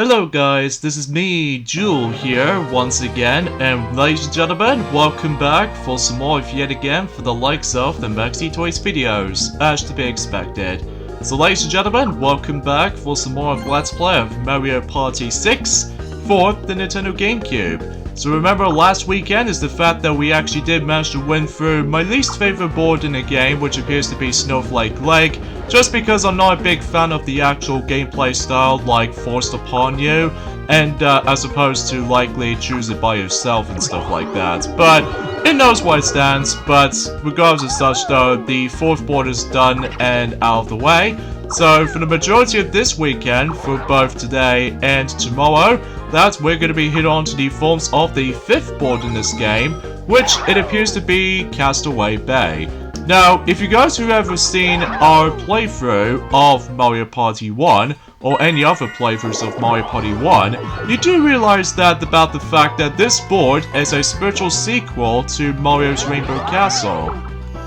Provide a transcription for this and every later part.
Hello guys, this is me, Jewel here, once again, and ladies and gentlemen, welcome back for some more of yet again for the likes of the Maxi Toys videos, as to be expected. So ladies and gentlemen, welcome back for some more of Let's Play of Mario Party 6 for the Nintendo GameCube. So remember last weekend is the fact that we actually did manage to win through my least favorite board in the game, which appears to be Snowflake Lake, just because I'm not a big fan of the actual gameplay style like forced upon you, and as opposed to likely choose it by yourself and stuff like that. But it knows where it stands, but regardless of such though, the fourth board is done and out of the way. So for the majority of this weekend, for both today and tomorrow, that we're going to be hit on to the forms of the fifth board in this game, which it appears to be Castaway Bay. Now, if you guys have ever seen our playthrough of Mario Party 1, or any other playthroughs of Mario Party 1, you do realize that about the fact that this board is a spiritual sequel to Mario's Rainbow Castle.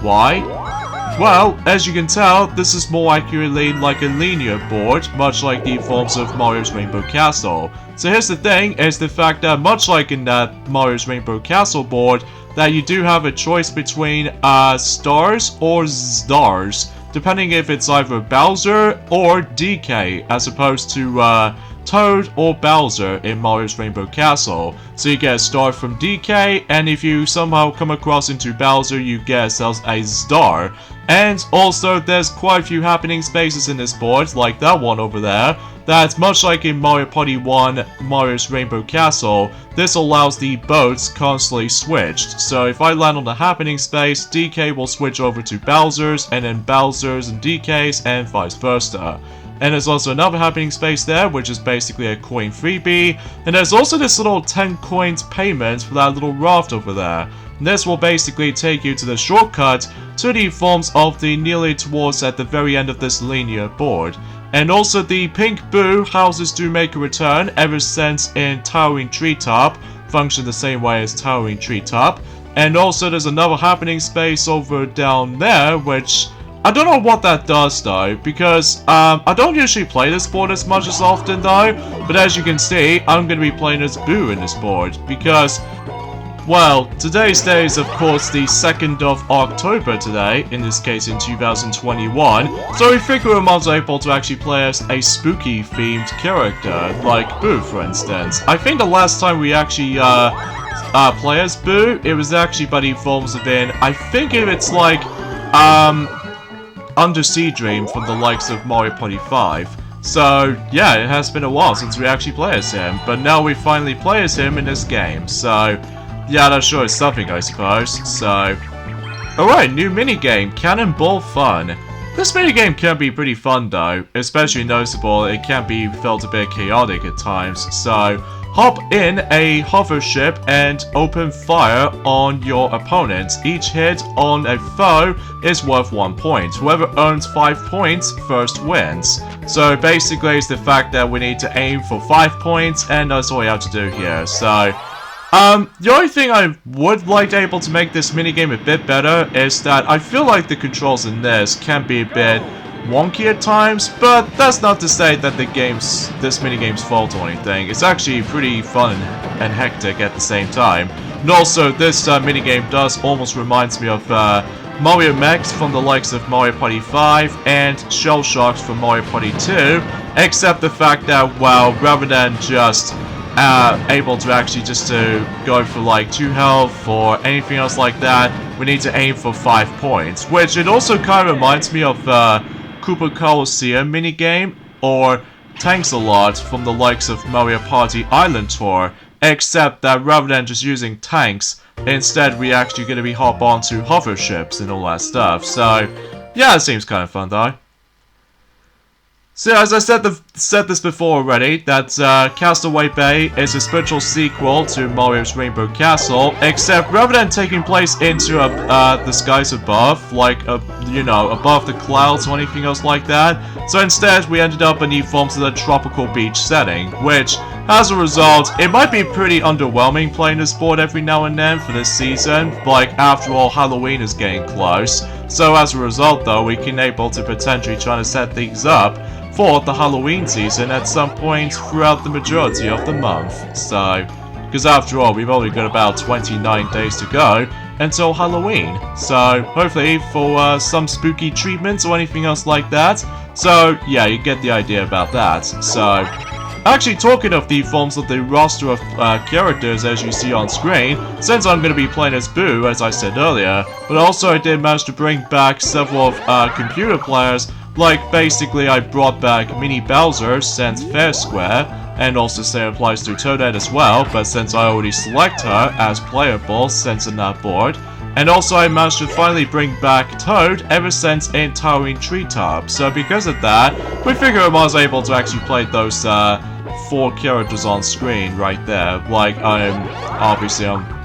Why? Well, as you can tell, this is more accurately like a linear board, much like the forms of Mario's Rainbow Castle. So here's the thing, is the fact that much like in that Mario's Rainbow Castle board, that you do have a choice between stars or stars, depending if it's either Bowser or DK, as opposed to Toad or Bowser in Mario's Rainbow Castle. So you get a star from DK, and if you somehow come across into Bowser, you get yourselves a star. And also, there's quite a few happening spaces in this board, like that one over there, that's much like in Mario Party 1, Mario's Rainbow Castle, this allows the boats constantly switched. So if I land on the happening space, DK will switch over to Bowser's, and then Bowser's and DK's, and vice versa. And there's also another happening space there, which is basically a coin freebie. And there's also this little 10 coins payment for that little raft over there. And this will basically take you to the shortcut to the forms of the nearly towards at the very end of this linear board. And also the pink boo houses do make a return ever since in Towering Treetop, function the same way as Towering Treetop. And also there's another happening space over down there, which I don't know what that does though, because I don't usually play this board as much as often though, but as you can see, I'm going to be playing as Boo in this board, because, well, today's day is of course the 2nd of October today, in this case in 2021, so we figure we might be able to actually play as a spooky themed character, like Boo for instance. I think the last time we actually play as Boo, it was actually by the forms of I think if it's like, Undersea Dream from the likes of Mario Party 5. So, yeah, it has been a while since we actually play as him, but now we finally play as him in this game, so, yeah, that sure is something, I suppose, so. Alright, new minigame, Canon Ball Fun. This minigame can be pretty fun though, especially noticeable it can be felt a bit chaotic at times, so hop in a hover ship and open fire on your opponent. Each hit on a foe is worth 1 point. Whoever earns 5 points first wins. So basically it's the fact that we need to aim for 5 points, and that's all we have to do here. So the only thing I would like able to make this minigame a bit better is that I feel like the controls in this can be a bit wonky at times, but that's not to say that this minigame's fault or anything. It's actually pretty fun and hectic at the same time. And also, this minigame does almost reminds me of Mario Mechs from the likes of Mario Party 5 and Shell Shocks from Mario Party 2, except the fact that, well, rather than just able to actually just to go for like 2 health or anything else like that, we need to aim for 5 points, which it also kind of reminds me of Koopa Coliseum minigame, or Tanks-a-Lot from the likes of Mario Party Island Tour, except that rather than just using tanks, instead we actually going to be hop onto hover ships and all that stuff, so yeah, it seems kind of fun though. So as I said this before already, that Castaway Bay is a spiritual sequel to Mario's Rainbow Castle, except rather than taking place into the skies above, like, you know, above the clouds or anything else like that, so instead we ended up in the forms of the tropical beach setting, which as a result, it might be pretty underwhelming playing this board every now and then for this season. Like, after all, Halloween is getting close. So as a result, though, we can able to potentially try to set things up for the Halloween season at some point throughout the majority of the month. So, because after all, we've only got about 29 days to go until Halloween. So, hopefully for some spooky treatments or anything else like that. So, yeah, you get the idea about that. So, actually, talking of the forms of the roster of characters as you see on screen, since I'm going to be playing as Boo, as I said earlier, but also I did manage to bring back several of computer players. Like, basically, I brought back Mini Bowser, since Fair Square, and also same applies to Toadette as well, but since I already select her as playable since in that board. And also I managed to finally bring back Toad ever since in Towering Treetop. So because of that, we figured I was able to actually play those 4 characters on screen right there. Like, I'm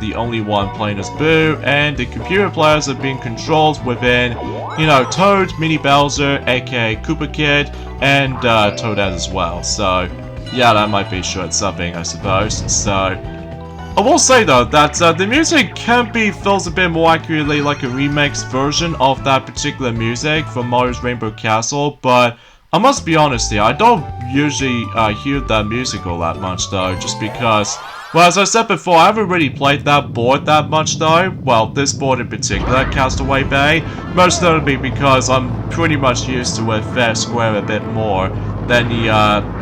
the only one playing as Boo, and the computer players are being controlled within, you know, Toad, Mini Bowser, aka Koopa Kid, and Toadette as well. So, yeah, that might be short subbing, I suppose. So, I will say though that the music can be felt a bit more accurately like a remix version of that particular music from Mario's Rainbow Castle, but I must be honest here, I don't usually hear that music all that much though, just because, well, as I said before, I haven't really played that board that much though. Well, this board in particular, Castaway Bay, most notably because I'm pretty much used to with Fair Square a bit more than the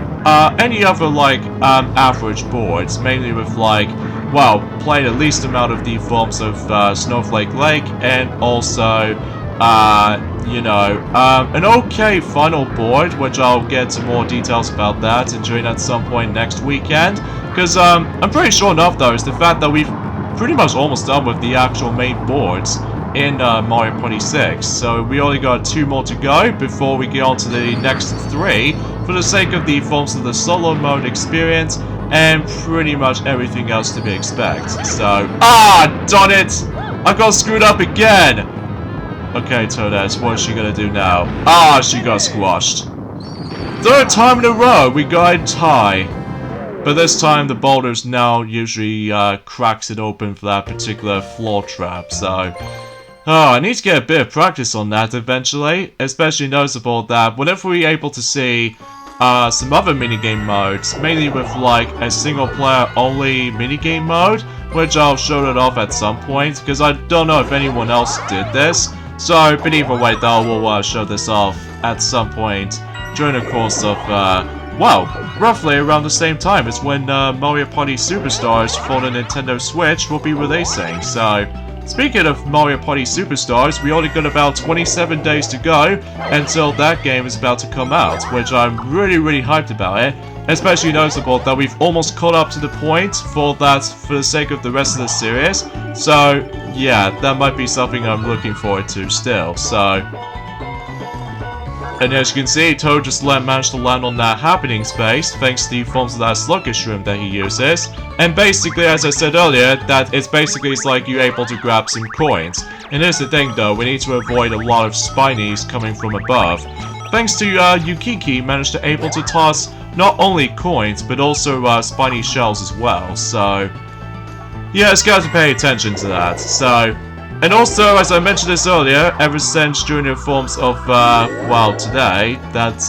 any other like average boards, mainly with like, well, playing the least amount of the forms of Snowflake Lake, and also you know, an okay final board, which I'll get some more details about that and during at some point next weekend. Because I'm pretty sure enough though is the fact that we've pretty much almost done with the actual main boards in Mario Party 6. So we only got 2 more to go before we get on to the next 3 for the sake of the forms of the solo mode experience and pretty much everything else to be expected. So, darn it! I got screwed up again! Okay, Toadette, what is she gonna do now? She got squashed. 3rd time in a row, we got a tie. But this time, the boulders now usually cracks it open for that particular floor trap, so... I need to get a bit of practice on that eventually. Especially noticeable that whenever we're able to see some other minigame modes, mainly with like a single player only minigame mode, which I'll show it off at some point, because I don't know if anyone else did this. So, but either way though, we'll show this off at some point during the course of, well, roughly around the same time as when Mario Party Superstars for the Nintendo Switch will be releasing. So, speaking of Mario Party Superstars, we only got about 27 days to go until that game is about to come out, which I'm really hyped about it. Especially noticeable that we've almost caught up to the point for the sake of the rest of the series. So, yeah, that might be something I'm looking forward to still, so... And as you can see, Toad just managed to land on that happening space, thanks to the forms of that sluggish room that he uses. And basically, as I said earlier, that it's like you're able to grab some coins. And here's the thing though, we need to avoid a lot of spinies coming from above. Thanks to Yukiki managed to able to toss not only coins, but also spiny shells as well, so... Yeah, it's got to pay attention to that, so... And also, as I mentioned this earlier, ever since during the forms of, well, today, that,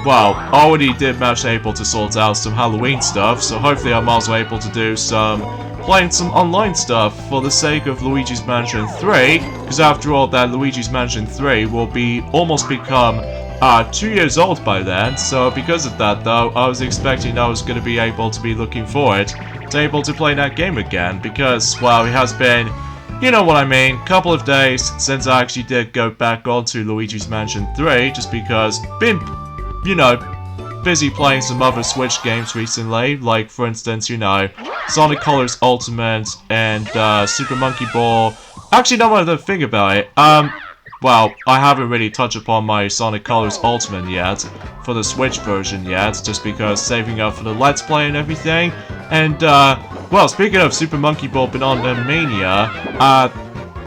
well, I already did manage able to sort out some Halloween stuff, so hopefully I'm also able to do playing some online stuff for the sake of Luigi's Mansion 3, because after all, that Luigi's Mansion 3 will be almost become 2 years old by then, so because of that though, I was expecting I was going to be able to be looking forward to able to play that game again, because, well, it has been... You know what I mean, couple of days since I actually did go back onto Luigi's Mansion 3, just because been, you know, busy playing some other Switch games recently, like for instance, you know, Sonic Colors Ultimate and Super Monkey Ball. Actually, now that I think about it, well, I haven't really touched upon my Sonic Colors Ultimate yet, for the Switch version yet, just because saving up for the Let's Play and everything. And, well, speaking of Super Monkey Ball Banana Mania,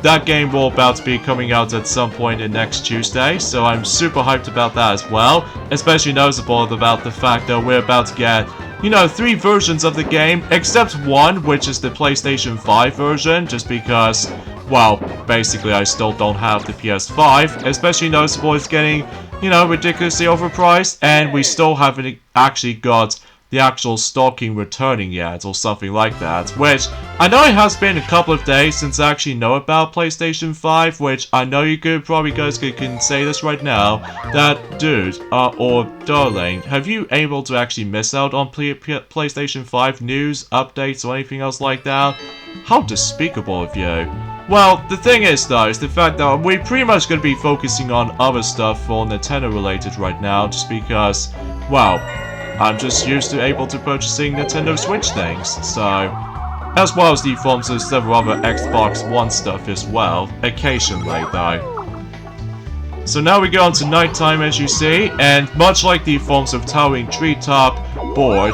that game will about to be coming out at some point in next Tuesday, so I'm super hyped about that as well. Especially noticeable about the fact that we're about to get you know, 3 versions of the game, except one, which is the PlayStation 5 version, just because, well, basically I still don't have the PS5, especially noticeable it's getting, you know, ridiculously overpriced, and we still haven't actually got the actual stocking returning yet, or something like that, which I know it has been a couple of days since I actually know about PlayStation 5, which I know you could probably guys can say this right now, that dude, or darling, have you able to actually miss out on PlayStation 5 news, updates, or anything else like that? How despicable of you. Well, the thing is though, is the fact that we're pretty much going to be focusing on other stuff for Nintendo related right now, just because, well, I'm just used to able to purchasing Nintendo Switch things, so, as well as the forms of several other Xbox One stuff as well, occasionally though. So now we go on to nighttime as you see, and much like the forms of Towering Treetop board,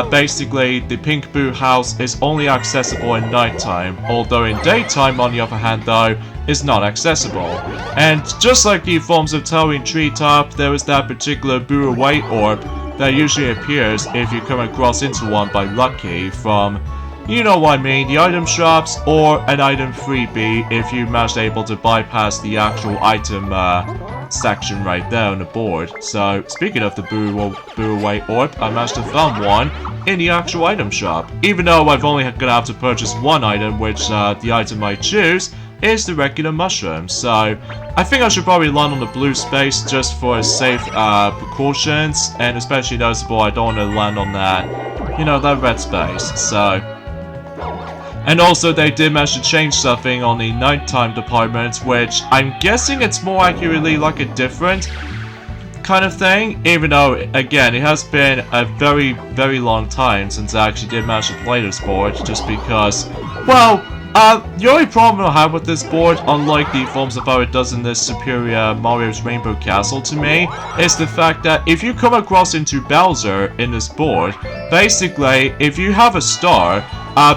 basically the Pink Boo house is only accessible in nighttime, although in daytime on the other hand though, is not accessible. And just like the forms of Towering Treetop, there is that particular Boo Away orb that usually appears if you come across into one by lucky from, you know what I mean, the item shops, or an item freebie if you managed able to bypass the actual item section right there on the board. So, speaking of the Boo Away orb, I managed to find one in the actual item shop. Even though I've only gonna have to purchase one item, which the item I choose is the regular mushroom. So, I think I should probably land on the blue space just for safe precautions, and especially noticeable I don't want to land on that, you know, that red space. So, and also they did manage to change something on the nighttime department, which I'm guessing it's more accurately like a different kind of thing, even though, again, it has been a very, very long time since I actually did manage to play this board, just because, well, the only problem I have with this board, unlike the forms of how it does in this superior Mario's Rainbow Castle to me, is the fact that if you come across into Bowser in this board, basically, if you have a star,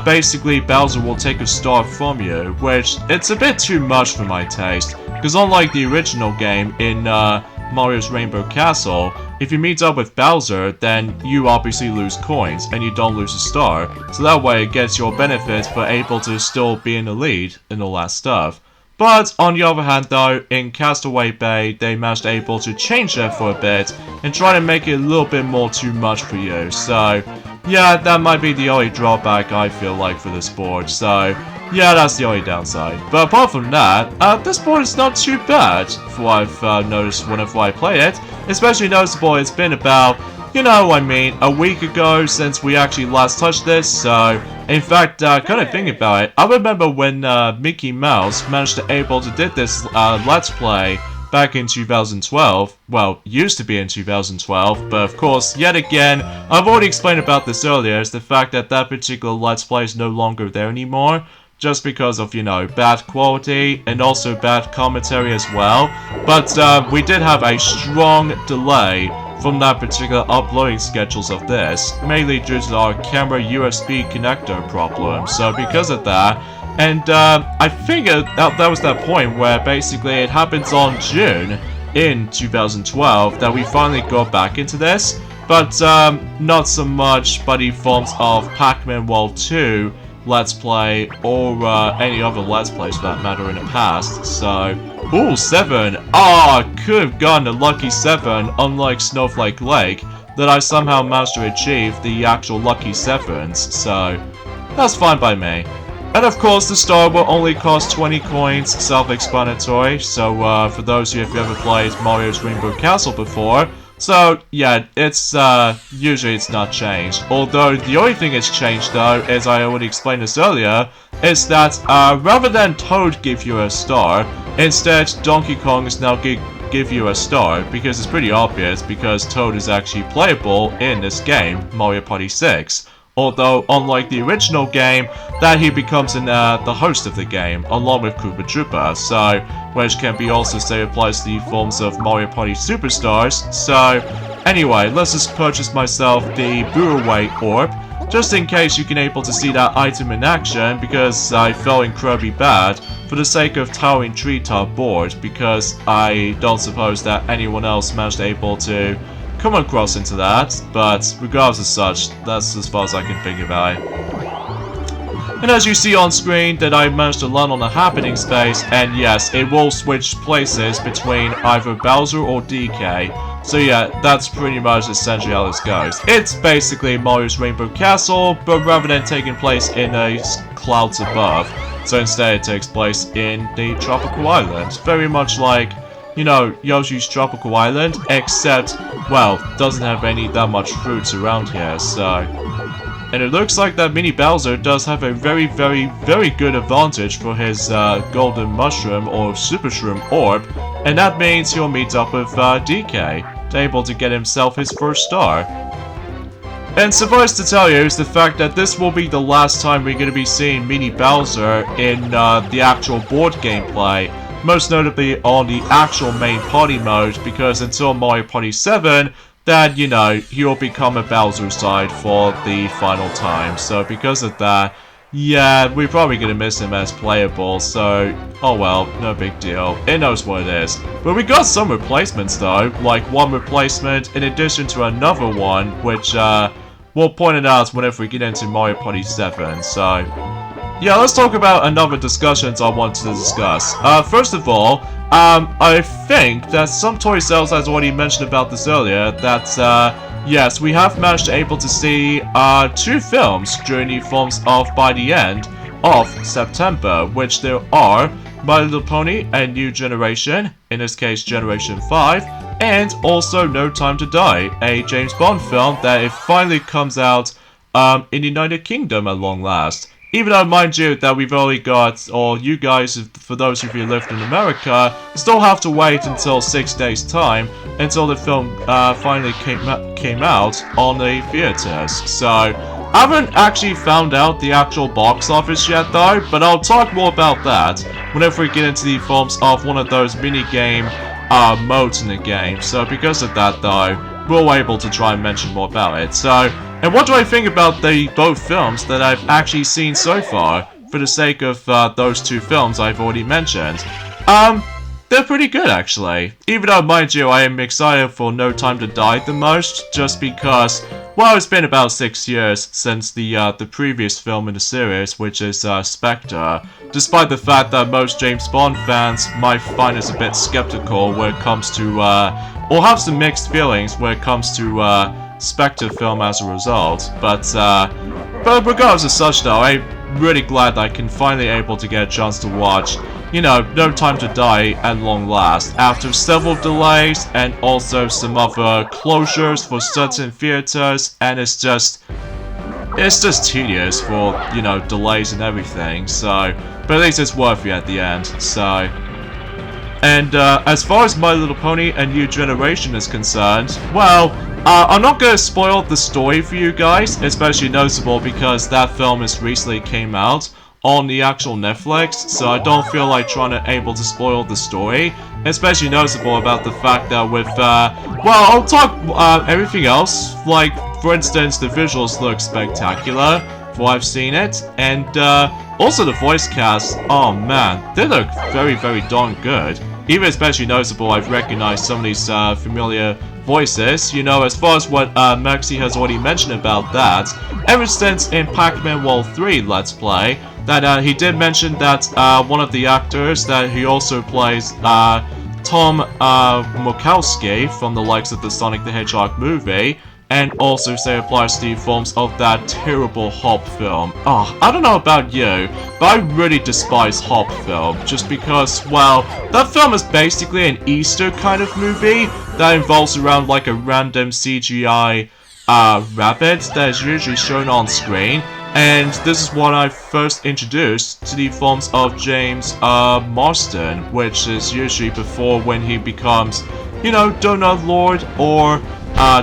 basically Bowser will take a star from you, which it's a bit too much for my taste, because unlike the original game in Mario's Rainbow Castle, if you meet up with Bowser, then you obviously lose coins, and you don't lose a star, so that way it gets your benefit for able to still be in the lead and all that stuff. But, on the other hand though, in Castaway Bay, they managed able to change that for a bit, and try to make it a little bit more too much for you, so, yeah, that might be the only drawback I feel like for this board, so, yeah, that's the only downside. But apart from that, this board is not too bad, for what I've noticed whenever I play it. Especially noticeable, it's been about, you know what I mean, a week ago since we actually last touched this, so, in fact, kind of thinking about it, I remember when Mickey Mouse managed to able to did this Let's Play back in 2012, well, used to be in 2012, but of course, yet again, I've already explained about this earlier, is the fact that that particular Let's Play is no longer there anymore, just because of, you know, bad quality, and also bad commentary as well, but we did have a strong delay from that particular uploading schedules of this, mainly due to our camera USB connector problem, so because of that, and I figured that was that point where basically it happens on June in 2012 that we finally got back into this, but not so much by the forms of Pac-Man World 2 Let's Play or any other Let's Plays for that matter in the past, so... Ooh, 7! Could have gotten a lucky 7, unlike Snowflake Lake, that I somehow managed to achieve the actual lucky 7s, so... That's fine by me. And of course, the star will only cost 20 coins, self-explanatory, so for those of you if you ever played Mario's Rainbow Castle before, so yeah, it's usually it's not changed. Although the only thing it's changed though, as I already explained this earlier, is that rather than Toad give you a star, instead Donkey Kong is now give you a star, because it's pretty obvious because Toad is actually playable in this game, Mario Party 6. Although, unlike the original game, that he becomes the host of the game, along with Koopa Troopa, so, which can be also say applies to the forms of Mario Party Superstars, so, anyway, let's just purchase myself the Boo Away Orb, just in case you can able to see that item in action, because I felt incredibly bad, for the sake of Towering Treetop board, because I don't suppose that anyone else managed able to come across into that, but regardless of such, that's as far as I can think about it. And as you see on screen, that I managed to land on a happening space, and yes, it will switch places between either Bowser or DK. So yeah, that's pretty much essentially how this goes. It's basically Mario's Rainbow Castle, but rather than taking place in a clouds above, so instead it takes place in the tropical island. Very much like, you know, Yoshi's Tropical Island, except, well, doesn't have that much fruits around here, so... And it looks like that Mini Bowser does have a very, very, very good advantage for his Golden Mushroom or Super Shroom Orb, and that means he'll meet up with DK, able to get himself his first star. And suffice to tell you is the fact that this will be the last time we're going to be seeing Mini Bowser in the actual board gameplay, most notably on the actual main party mode, because until Mario Party 7, that, you know, he'll become a Bowser side for the final time. So because of that, yeah, we're probably gonna miss him as playable, so oh well, no big deal. It knows what it is. But we got some replacements though, like one replacement in addition to another one, which we'll point it out whenever we get into Mario Party 7, so... Yeah, let's talk about another discussions I want to discuss. First of all, I think that some toy sales has already mentioned about this earlier, that, yes, we have managed to able to see, 2 films during the films of by the end of September, which there are My Little Pony and New Generation, in this case Generation 5, and also No Time to Die, a James Bond film that it finally comes out, in the United Kingdom at long last. Even though, mind you, that we've only got, or you guys, for those of you who lived in America, still have to wait until 6 days' time until the film finally came out on the theaters. So, I haven't actually found out the actual box office yet though, but I'll talk more about that whenever we get into the forms of one of those mini-game modes in the game. So because of that though, we're able to try and mention more about it. So, and what do I think about the both films that I've actually seen so far, for the sake of those 2 films I've already mentioned? They're pretty good actually. Even though, mind you, I am excited for No Time to Die the most, just because, well, it's been about 6 years since the previous film in the series, which is Spectre. Despite the fact that most James Bond fans might find us a bit skeptical when it comes to, or have some mixed feelings when it comes to, Spectre film as a result, but regardless of such though, I'm really glad that I can finally able to get a chance to watch, you know, No Time to Die at long last, after several delays and also some other closures for certain theaters, and it's just tedious for, you know, delays and everything, so, but at least it's worth it at the end, so... And as far as My Little Pony and New Generation is concerned, well, I'm not going to spoil the story for you guys, especially noticeable because that film has recently came out on the actual Netflix, so I don't feel like trying to able to spoil the story, especially noticeable about the fact that with, well, I'll talk everything else, like, for instance, the visuals look spectacular, for I've seen it, and also the voice cast, oh man, they look very, very darn good. Even especially noticeable, I've recognized some of these familiar voices, you know, as far as what Maxi has already mentioned about that, ever since in Pac-Man World 3 Let's Play, that he did mention that one of the actors that he also plays, Tom Murkowski from the likes of the Sonic the Hedgehog movie, and also say applies to the films of that terrible Hop film. Oh, I don't know about you, but I really despise Hop film, just because, well, that film is basically an Easter kind of movie that involves around like a random CGI rabbit that is usually shown on screen, and this is what I first introduced to the films of James Marsden, which is usually before when he becomes, you know, Donut Lord, or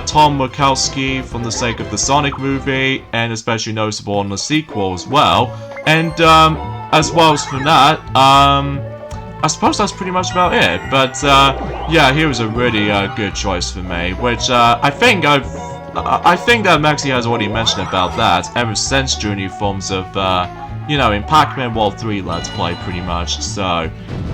Tom Murkowski from the sake of the Sonic movie, and especially noticeable in the sequel as well. And as well as from that, I suppose that's pretty much about it. But yeah, he was a really good choice for me, which I think that Maxi has already mentioned about that ever since during the films of you know, in Pac-Man World 3 Let's Play pretty much. So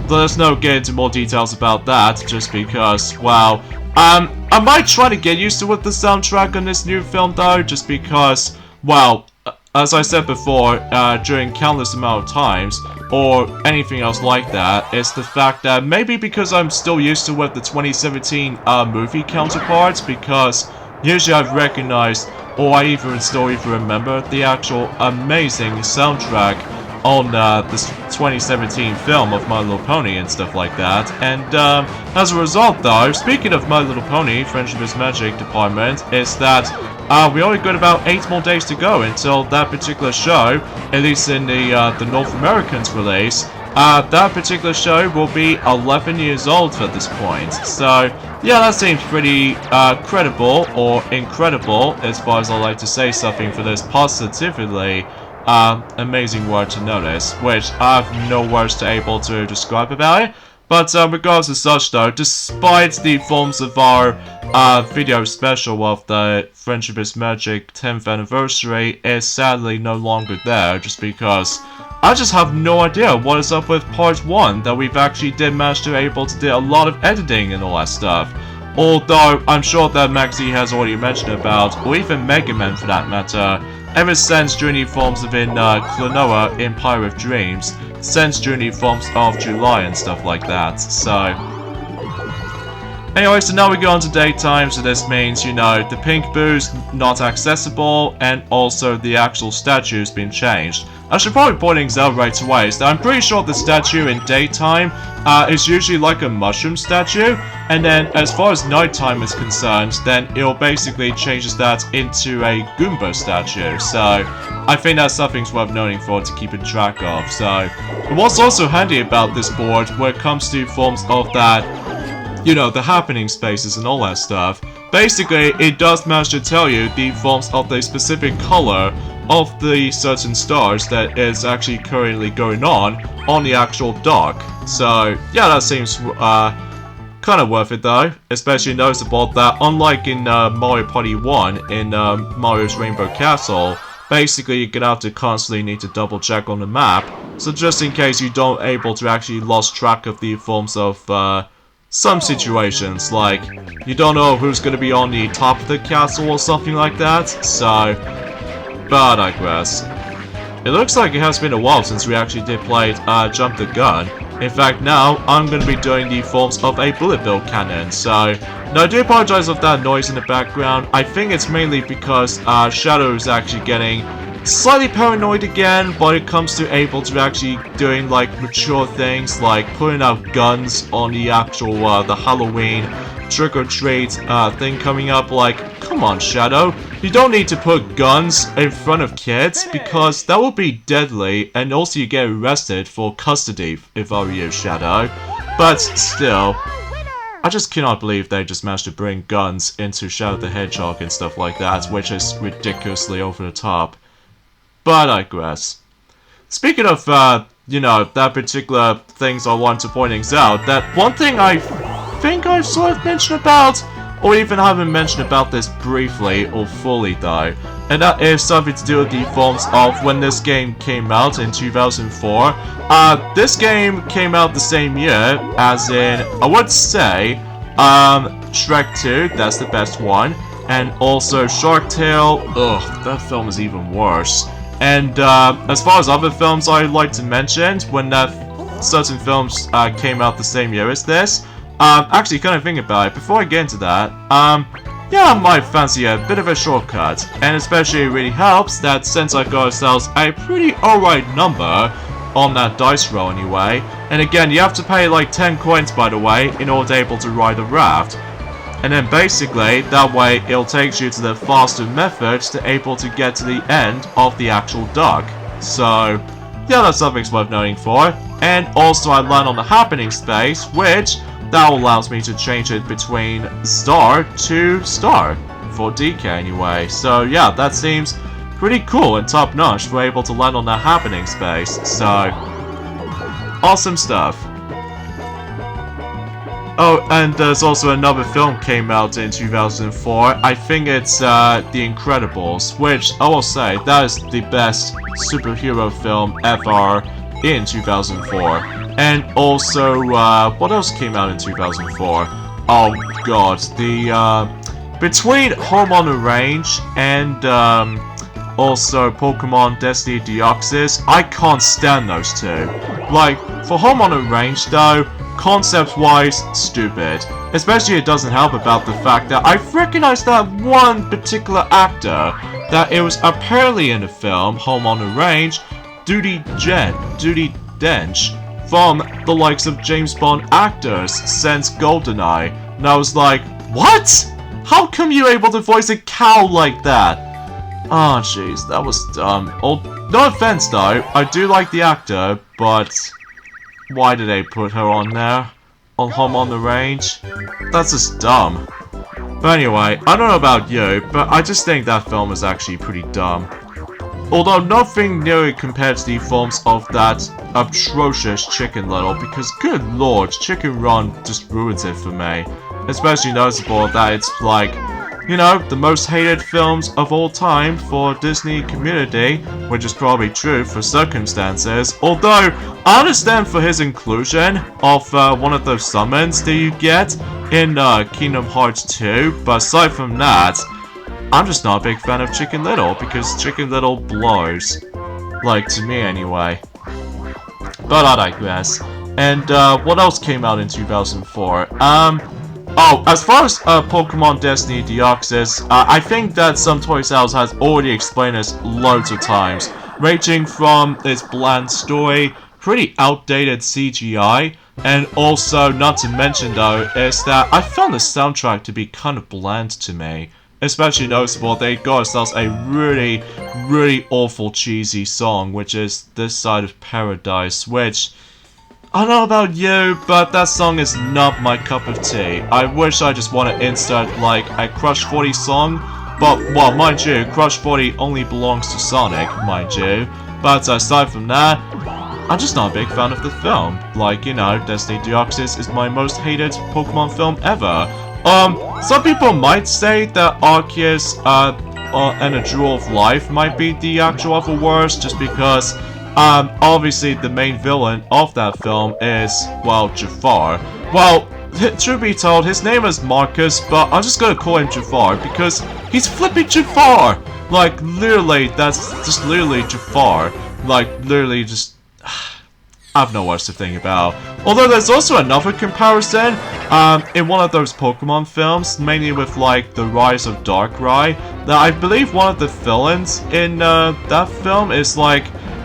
let us not get into more details about that, just because, well, I might try to get used to with the soundtrack on this new film though, just because, well, as I said before, during countless amount of times, or anything else like that, it's the fact that maybe because I'm still used to with the 2017 movie counterparts, because usually I've recognized, or I even still remember, the actual amazing soundtrack on this 2017 film of My Little Pony and stuff like that. And as a result though, speaking of My Little Pony, Friendship is Magic department, is that we only got about 8 more days to go until that particular show, at least in the North American's release. That particular show will be 11 years old at this point. So, yeah, that seems pretty credible, or incredible, as far as I like to say something for this positively amazing word to notice, which I have no words to able to describe about it. But regardless of such though, despite the forms of our video special of the Friendship is Magic 10th anniversary is sadly no longer there, just because I just have no idea what is up with part 1, that we've actually did manage to able to do a lot of editing and all that stuff. Although I'm sure that Maxie has already mentioned about, or even Mega Man for that matter, ever since during the forms of in Klonoa Empire of Dreams, since during the forms of July and stuff like that. So anyway, so now we go on to daytime, so this means, you know, the pink boo's not accessible, and also the actual statue's been changed. I should probably point things out right away, is that I'm pretty sure the statue in daytime is usually like a mushroom statue, and then as far as nighttime is concerned, then it'll basically changes that into a Goomba statue. So I think that's something worth noting for to keep in track of. So what's also handy about this board when it comes to forms of that, you know, the happening spaces and all that stuff, basically it does manage to tell you the forms of the specific color of the certain stars that is actually currently going on the actual dock. So yeah, that seems kind of worth it though, especially noticeable that unlike in Mario Party 1 in Mario's Rainbow Castle, basically you're gonna have to constantly need to double check on the map, so just in case you don't able to actually lost track of the forms of some situations, like you don't know who's gonna be on the top of the castle or something like that. So but I digress. It looks like it has been a while since we actually did play Jump the Gun. In fact, now I'm going to be doing the forms of a bullet bill cannon. So, now I do apologize for that noise in the background. I think it's mainly because Shadow is actually getting slightly paranoid again when it comes to able to actually doing like mature things, like putting out guns on the actual the Halloween trick-or-treat thing coming up. Like, come on, Shadow, you don't need to put guns in front of kids, because that will be deadly, and also you get arrested for custody if I were you, Shadow. But still, I just cannot believe they just managed to bring guns into Shadow the Hedgehog and stuff like that, which is ridiculously over the top. But I digress. Speaking of, you know, that particular things I want to point things out, that one thing I think I've sort of mentioned about, or even haven't mentioned about this briefly or fully though, and that is something to do with the forms of when this game came out in 2004. This game came out the same year as in, I would say, Shrek 2, that's the best one, and also Shark Tale. Ugh, that film is even worse. And as far as other films I'd like to mention, when certain films came out the same year as this, actually, kind of think about it, before I get into that, yeah, I might fancy a bit of a shortcut, and especially it really helps that since I got ourselves a pretty alright number on that dice roll anyway, and again, you have to pay like 10 coins by the way, in order to be able to ride the raft, and then basically, that way, it'll take you to the faster method to able to get to the end of the actual dock. So, yeah, that's something worth noting for, and also I land on the happening space, which that allows me to change it between star to star, for DK anyway. So yeah, that seems pretty cool and top notch for able to land on that happening space. So, awesome stuff. Oh, and there's also another film came out in 2004. I think it's The Incredibles, which I will say, that is the best superhero film ever in 2004. And also, what else came out in 2004? oh god, between Home on the Range and, also Pokemon Destiny Deoxys, I can't stand those two. Like, for Home on the Range though, concept-wise, stupid. Especially it doesn't help about the fact that I recognize that one particular actor, that it was apparently in the film, Home on the Range, Judi Dench, from the likes of James Bond actors since GoldenEye. And I was like, what? How come you're able to voice a cow like that? Oh jeez, that was dumb. Oh, no offense though, I do like the actor, but why did they put her on there? On Home on the Range? That's just dumb. But anyway, I don't know about you, but I just think that film is actually pretty dumb. Although nothing nearly compared to the films of that atrocious Chicken Little, because good lord, Chicken Run just ruins it for me. Especially noticeable that it's like, you know, the most hated films of all time for Disney community, which is probably true for circumstances. Although, I understand for his inclusion of one of those summons that you get in Kingdom Hearts 2, but aside from that, I'm just not a big fan of Chicken Little, because Chicken Little blows. Like, to me anyway. But I digress. And what else came out in 2004? Oh, as far as Pokemon Destiny Deoxys, I think that some toy sales has already explained this loads of times, ranging from its bland story, pretty outdated CGI, and also, not to mention though, is that I found the soundtrack to be kind of bland to me. Especially noticeable, they got themselves a really, really awful cheesy song, which is This Side of Paradise, which, I don't know about you, but that song is not my cup of tea. I wish I just want to insert, like, a Crush 40 song, but, well, mind you, Crush 40 only belongs to Sonic, mind you. But aside from that, I'm just not a big fan of the film. Like, you know, Destiny Deoxys is my most hated Pokemon film ever. Some people might say that Arceus, and A Jewel of Life might be the actual other worst, just because, obviously the main villain of that film is, well, Jafar. Well, truth be told, his name is Marcus, but I'm just gonna call him Jafar, because he's flipping Jafar! Like, literally, that's just literally Jafar. Like, literally just... I have no words to think about. Although there's also another comparison, in one of those Pokemon films, mainly with like the Rise of Darkrai, that I believe one of the villains in that film is like,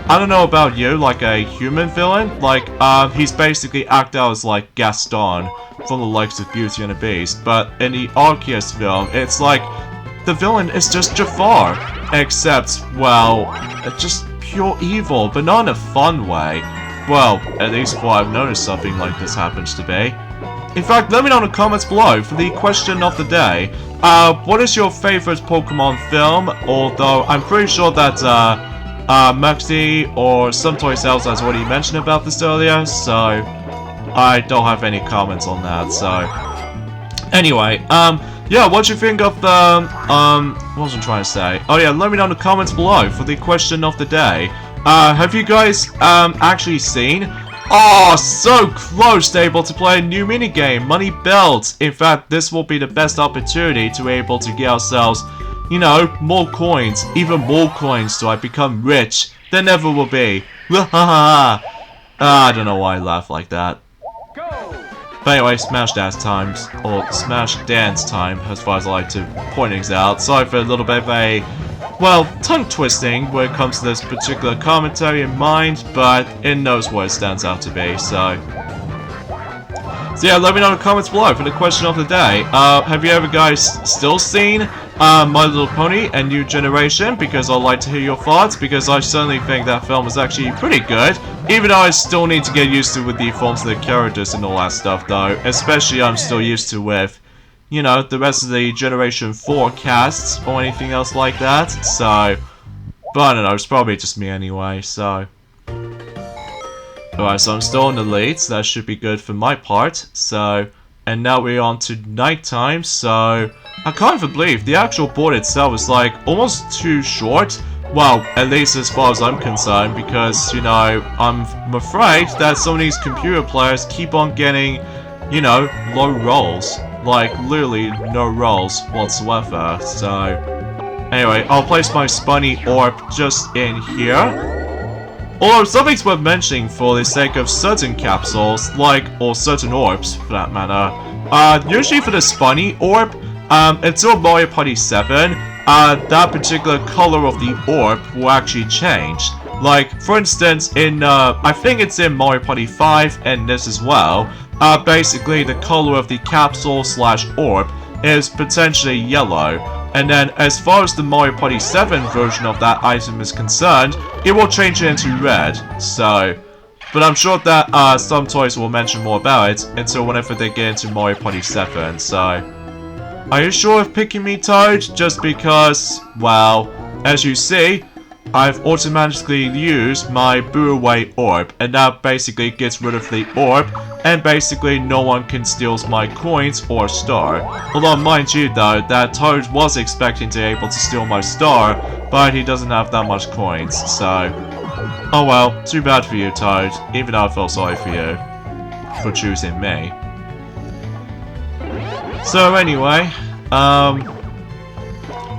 I don't know about you, like a human villain. Like, he's basically acted out as like Gaston from the likes of Beauty and the Beast. But in the Arceus film, it's like the villain is just Jafar, except, well, just pure evil, but not in a fun way. Well, at least what I've noticed something like this happens to be. In fact, let me know in the comments below for the question of the day. What is your favorite Pokemon film? Although, I'm pretty sure that, Maxi or some toy sales has already mentioned about this earlier, so I don't have any comments on that, so... Anyway, yeah, what do you think of the, what was I trying to say? Oh yeah, let me know in the comments below for the question of the day. Have you guys, actually seen? Oh, so close to able to play a new minigame, Money Belt. In fact, this will be the best opportunity to be able to get ourselves, you know, more coins, even more coins so I become rich than ever will be. I don't know why I laugh like that. But anyway, Smash Dance times, or Smash Dance time, as far as I like to point things out. Sorry for a little bit of a, well, tongue twisting when it comes to this particular commentary in mind, but it knows what it stands out to be, so yeah, let me know in the comments below for the question of the day. Have you ever guys still seen My Little Pony: A New Generation? Because I'd like to hear your thoughts, because I certainly think that film is actually pretty good, even though I still need to get used to with the forms of the characters and all that stuff though, especially I'm still used to with, you know, the rest of the Generation 4 casts or anything else like that, so, but I don't know, it's probably just me anyway, so. Alright, so I'm still in the lead, so that should be good for my part, so, and now we're on to nighttime, so, I can't even believe the actual board itself is like almost too short, well, at least as far as I'm concerned, because, you know, I'm afraid that some of these computer players keep on getting, you know, low rolls. like, literally no rolls whatsoever, so... Anyway, I'll place my Spunny Orb just in here. Or something's worth mentioning for the sake of certain capsules, or certain orbs, for that matter. Usually for the Spunny Orb, until Mario Party 7, that particular color of the orb will actually change. Like, for instance, in, I think it's in Mario Party 5 and this as well, basically the color of the capsule/orb is potentially yellow. And then, as far as the Mario Party 7 version of that item is concerned, it will change it into red, so... But I'm sure that, some toys will mention more about it until whenever they get into Mario Party 7, so... Are you sure of picking me, Toad? Just because, well, as you see, I've automatically used my Boo Away Orb, and that basically gets rid of the orb, and basically no one can steal my coins or star. Although, mind you though, that Toad was expecting to be able to steal my star, but he doesn't have that much coins, so... Oh well, too bad for you, Toad, even though I feel sorry for you for choosing me. So anyway,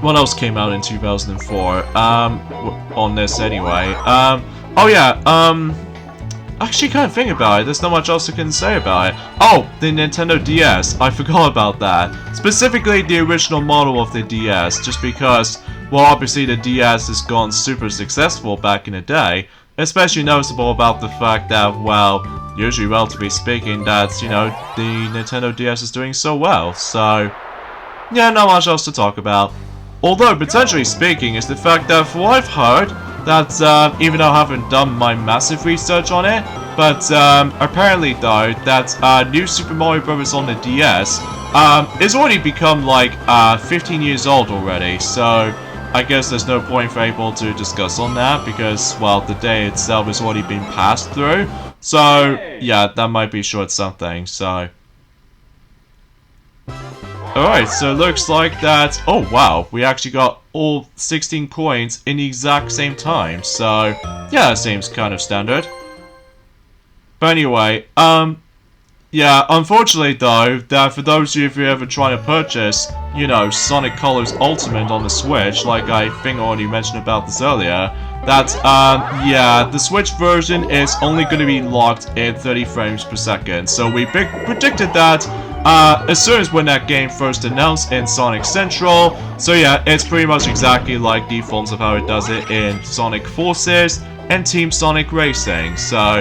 what else came out in 2004? On this anyway. Oh yeah, actually can't think about it. There's not much else I can say about it. Oh, the Nintendo DS. I forgot about that. Specifically the original model of the DS, just because, well, obviously the DS has gone super successful back in the day. Especially noticeable about the fact that, well, usually relatively speaking, that, you know, the Nintendo DS is doing so well. So, yeah, not much else to talk about. Although, potentially speaking, is the fact that, from what I've heard, that, even though I haven't done my massive research on it, but, apparently, though, that, New Super Mario Bros. On the DS, is already become, like, 15 years old already, so I guess there's no point for able to discuss on that, because, well, the day itself has already been passed through, so, yeah, that might be short something, so... Alright, so it looks like that... Oh, wow, we actually got all 16 coins in the exact same time, so... Yeah, that seems kind of standard. But anyway, yeah, unfortunately though, that for those of you who ever trying to purchase, you know, Sonic Colors Ultimate on the Switch, like I think I already mentioned about this earlier, that, yeah, the Switch version is only going to be locked in 30 frames per second, so we predicted that as soon as when that game first announced in Sonic Central. So yeah, it's pretty much exactly like the forms of how it does it in Sonic Forces and Team Sonic Racing. So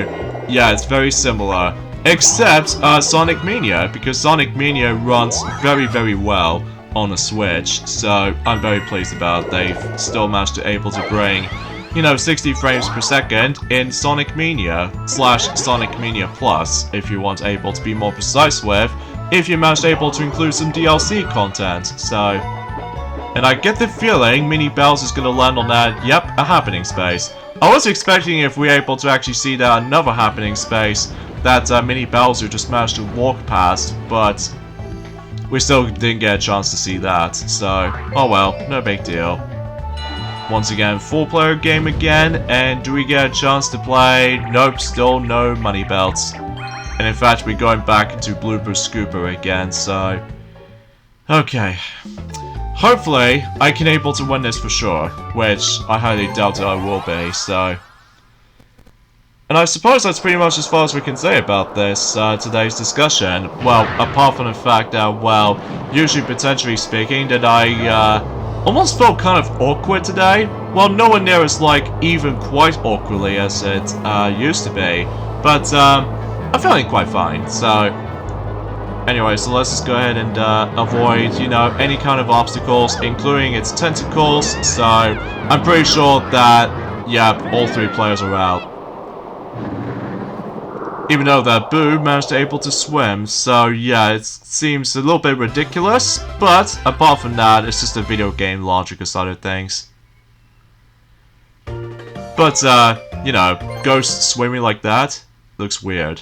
yeah, it's very similar. Except Sonic Mania, because Sonic Mania runs very, very well on the Switch. So I'm very pleased about it. They've still managed to able to bring, you know, 60 frames per second in Sonic Mania / Sonic Mania Plus, if you want able to be more precise with, if you managed able to include some DLC content, so... And I get the feeling Mini Bowser is going to land on that, yep, a happening space. I was expecting if we were able to actually see that another happening space, that Mini Bowser just managed to walk past, but... we still didn't get a chance to see that, so... oh well, no big deal. Once again, 4-player game again, and do we get a chance to play? Nope, still no money belts. And in fact, we're going back into Blooper Scooper again, so... okay. Hopefully, I can able to win this for sure, which I highly doubt I will be, so... And I suppose that's pretty much as far as we can say about this, today's discussion. Well, apart from the fact that, well, usually potentially speaking, that I, almost felt kind of awkward today. Well, nowhere near as, like, even quite awkwardly as it, used to be. But, I'm feeling quite fine, so... anyway, so let's just go ahead and, avoid, you know, any kind of obstacles, including its tentacles, so... I'm pretty sure that, yeah, all 3 players are out. Even though that Boo managed to able to swim, so yeah, it seems a little bit ridiculous, but apart from that, it's just a video game logic side of things. But, you know, ghosts swimming like that looks weird.